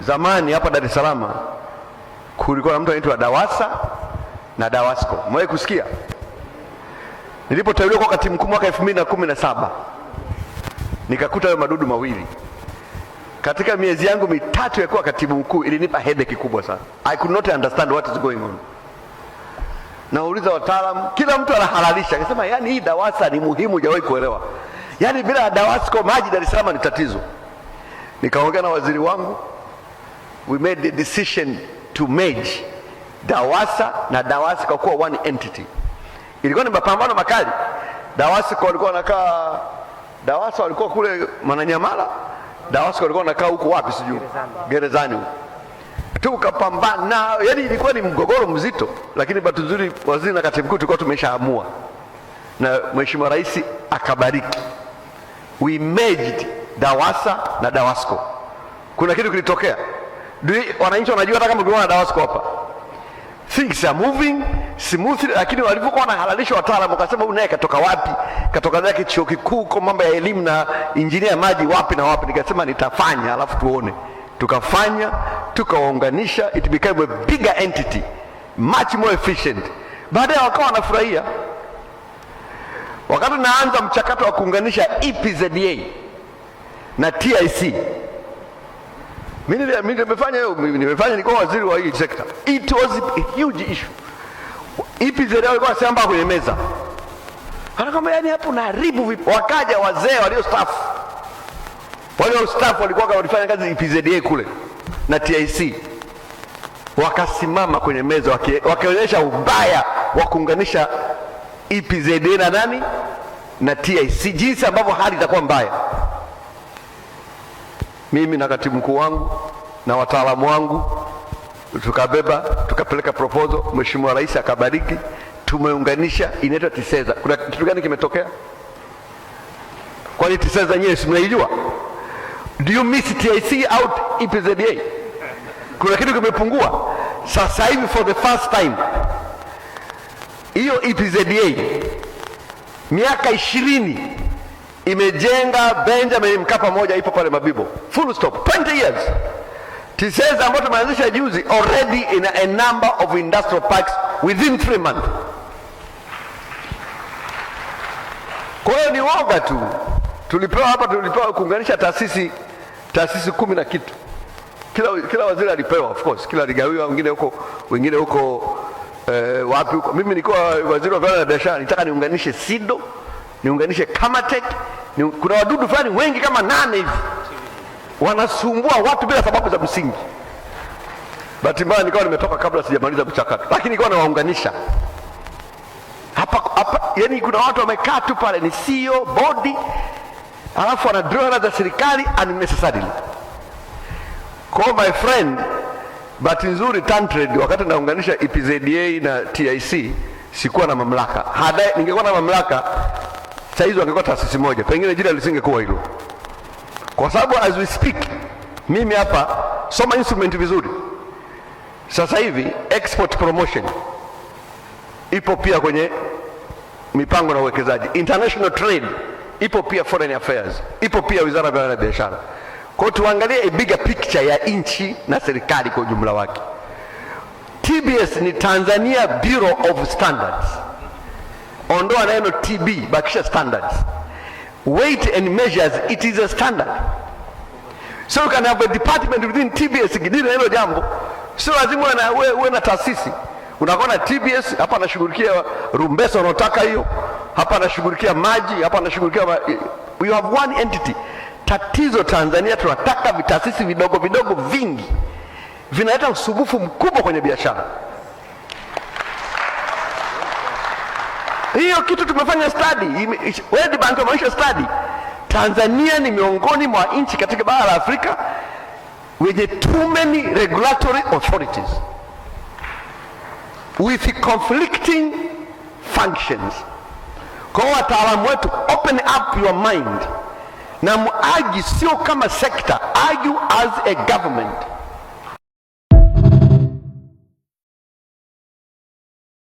Zamani hapa Dar es Salaam kulikuwa na mtu anaitwa DAWASA na DAWASCO. Mwae kusikia? Nilipoteuliwa kwa katibu mkuu mwaka 2017 nikakuta hayo madudu mawili. Katika miezi yangu mitatu ya kuwa katibu mkuu ilinipa headache kubwa sana. I could not understand what is going on. Nauliza wataalamu, kila mtu anahalalisha. Akasema yani hii DAWASA ni muhimu, hujawahi kuelewa. Yani bila DAWASCO maji Dar es Salaam ni tatizo. Nikaongea na waziri wangu. We made the decision to merge DAWASA na DAWASCO kuwa one entity. Ilikuwa ni mapambano makali. DAWASCO walikuwa wanakaa, DAWASA walikuwa kule Mwananyamala, DAWASCO walikuwa wanakaa huko wapi sijui, Gerezani. Tukapambana, yani ilikuwa ni mgogoro mzito, lakini bahati nzuri waziri na katibu mkuu tulikuwa tumeshaamua na Mheshimiwa Rais akabariki. We merged DAWASA na DAWASCO. Kuna kitu kilitokea. Wananchi wanajua hata kama kulikuwa na DAWASCO hapa. Things are moving smoothly, lakini walipokuwa wanahalalisha wataalamu wakasema huyu naye katoka wapi? Katoka zake chuo kikuu kwa mambo ya elimu na injinia maji wapi na wapi. Nikasema nitafanya alafu tuone. Tukafanya, tukawaunganisha, it became a bigger entity, much more efficient. Baadaye wakawa wanafurahia. Wakati naanza mchakato wa kuunganisha EPZA na TIC, mimi nimefanya nilikuwa waziri wa hii sekta. It was a huge issue. EPZA walikuwa samba kwenye meza. Kama yani hapo naharibu vipi? Wakaja wazee walio staff. Walio staff walikuwa wanafanya kazi EPZA kule na TIC. Wakasimama kwenye meza wakionyesha ubaya wa kuunganisha EPZA na nani? Na TIC, jinsi ambavyo hali itakuwa mbaya. Mimi na katibu mkuu wangu na wataalamu wangu tukabeba, tukapeleka proposal, Mheshimiwa Rais akabariki, tumeunganisha, inaitwa TISEZA. Kuna kitu gani kimetokea? Kwani TISEZA nyewe si mnaijua? Do you miss TIC out EPZA? Kuna kitu kimepungua. Sasa hivi for the first time hiyo EPZA miaka 20 imejenga Benjamin Mkapa moja ipo pale Mabibo. Full stop. 20 years. TISEZA ambayo tumeanzisha juzi already in a number of industrial parks within 3 months. Kwa hiyo ni woga tu. Tulipewa kuunganisha taasisi 10 na kitu. Kila waziri alipewa, of course. Kila aligawiwa, wengine huko wapi huko. Mimi nilikuwa waziri wa viwanda na biashara, nitaka niunganishe SIDO, niunganishe Kamatek. Kuna wadudu fulani wengi kama 8 hivi wanasumbua watu bila sababu za msingi. Bahati mbaya nikawa nimetoka kabla sijamaliza mchakato, lakini nilikuwa nawaunganisha hapa. Yani kuna watu wamekaa tu pale, ni CEO body, alafu wana draw za serikali unnecessarily. Kwa my friend, bahati nzuri TanTrade wakati naunganisha EPZA na TIC sikuwa na mamlaka. Ningekuwa na mamlaka saizi wangekuwa taasisi moja, pengine jina lisingekuwa hilo. Kwa sababu as we speak, mimi hapa soma instrument vizuri. Sasa hivi export promotion ipo pia kwenye mipango na uwekezaji. International trade ipo pia, foreign affairs ipo pia, wizara ya viwanda na biashara. Kwa tuangalie a bigger picture ya nchi na serikali kwa ujumla wake. TBS ni Tanzania Bureau of Standards. Ondoa neno TB, bakisha standards. Weight and measures, it is a standard. So you can have a department within TBS ikidili hilo jambo. Sio lazima uwe na taasisi. Unaona TBS hapa anashughulikia rumbesa unataka hiyo, hapa anashughulikia maji, hapa anashughulikia we have one entity. Tatizo Tanzania tunataka vitaasisi vidogo vingi vinaleta usumbufu mkubwa kwenye biashara. Hiyo kitu tumefanya study, World Bank wameisha study. Tanzania ni miongoni mwa nchi katika bara la Afrika wenye too many regulatory authorities with conflicting functions. Kwa wataalamu wetu, open up your mind na muagi sio kama sector, argue as a government.